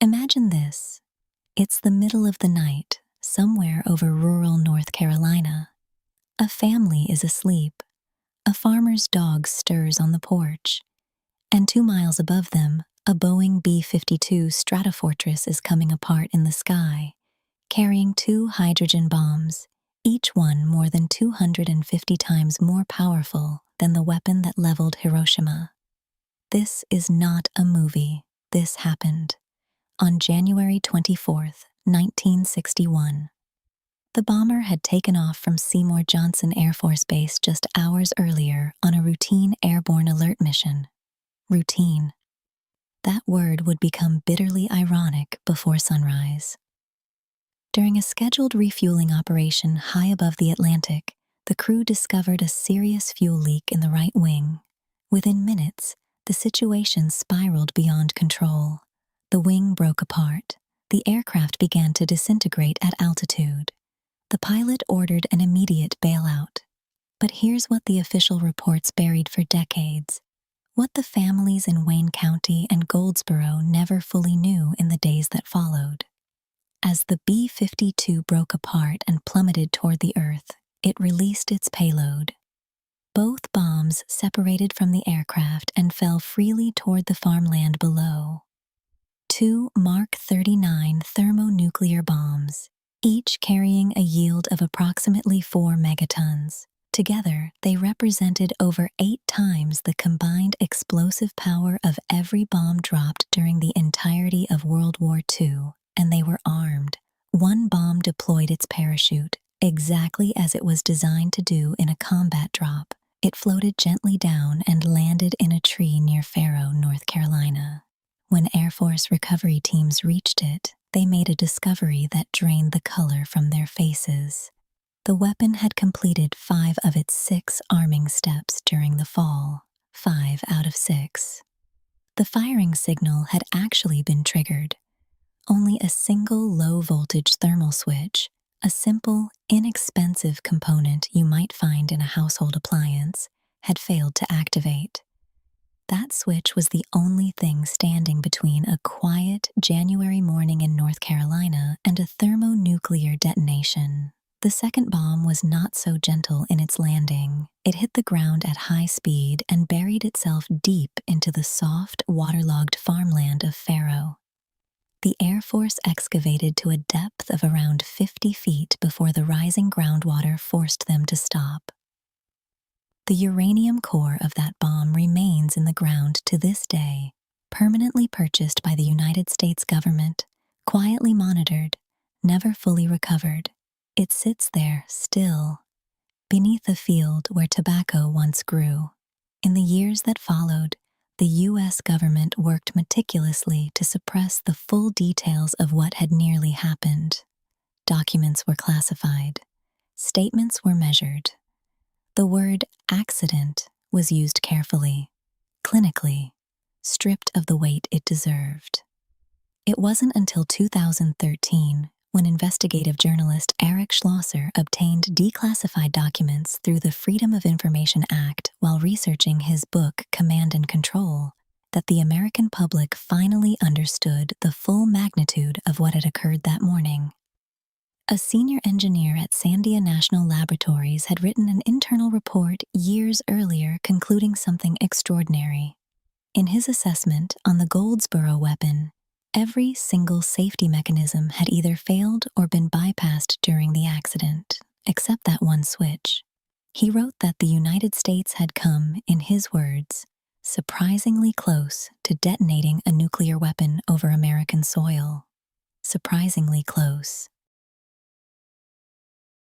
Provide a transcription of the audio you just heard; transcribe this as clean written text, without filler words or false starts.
Imagine this. It's the middle of the night, somewhere over rural North Carolina. A family is asleep. A farmer's dog stirs on the porch. And 2 miles above them, a Boeing B-52 Stratofortress is coming apart in the sky, carrying 2 hydrogen bombs, each one more than 250 times more powerful than the weapon that leveled Hiroshima. This is not a movie. This happened. On January 24th, 1961. The bomber had taken off from Seymour Johnson Air Force Base just hours earlier on a routine airborne alert mission. Routine. That word would become bitterly ironic before sunrise. During a scheduled refueling operation high above the Atlantic, the crew discovered a serious fuel leak in the right wing. Within minutes, the situation spiraled beyond control. The wing broke apart. The aircraft began to disintegrate at altitude. The pilot ordered an immediate bailout. But here's what the official reports buried for decades. What the families in Wayne County and Goldsboro never fully knew in the days that followed. As the B-52 broke apart and plummeted toward the Earth, it released its payload. Both bombs separated from the aircraft and fell freely toward the farmland below. 2 Mark 39 thermonuclear bombs, each carrying a yield of approximately 4 megatons. Together, they represented over 8 times the combined explosive power of every bomb dropped during the entirety of World War II, and they were armed. One bomb deployed its parachute, exactly as it was designed to do in a combat drop. It floated gently down and landed in a tree near Faro, North Carolina. When Air Force recovery teams reached it, they made a discovery that drained the color from their faces. The weapon had completed 5 of its 6 arming steps during the fall, 5 out of 6. The firing signal had actually been triggered. Only a single low-voltage thermal switch, a simple, inexpensive component you might find in a household appliance, had failed to activate. That switch was the only thing standing between a quiet January morning in North Carolina and a thermonuclear detonation. The second bomb was not so gentle in its landing. It hit the ground at high speed and buried itself deep into the soft, waterlogged farmland of Faro. The Air Force excavated to a depth of around 50 feet before the rising groundwater forced them to stop. The uranium core of that bomb remains in the ground to this day, permanently purchased by the United States government, quietly monitored, never fully recovered. It sits there, still, beneath a field where tobacco once grew. In the years that followed, the U.S. government worked meticulously to suppress the full details of what had nearly happened. Documents were classified. Statements were measured. The word accident was used carefully, clinically, stripped of the weight it deserved. It wasn't until 2013 when investigative journalist Eric Schlosser obtained declassified documents through the Freedom of Information Act while researching his book Command and Control that the American public finally understood the full magnitude of what had occurred that morning. A senior engineer at Sandia National Laboratories had written an internal report years earlier concluding something extraordinary. In his assessment on the Goldsboro weapon, every single safety mechanism had either failed or been bypassed during the accident, except that one switch. He wrote that the United States had come, in his words, surprisingly close to detonating a nuclear weapon over American soil. Surprisingly close.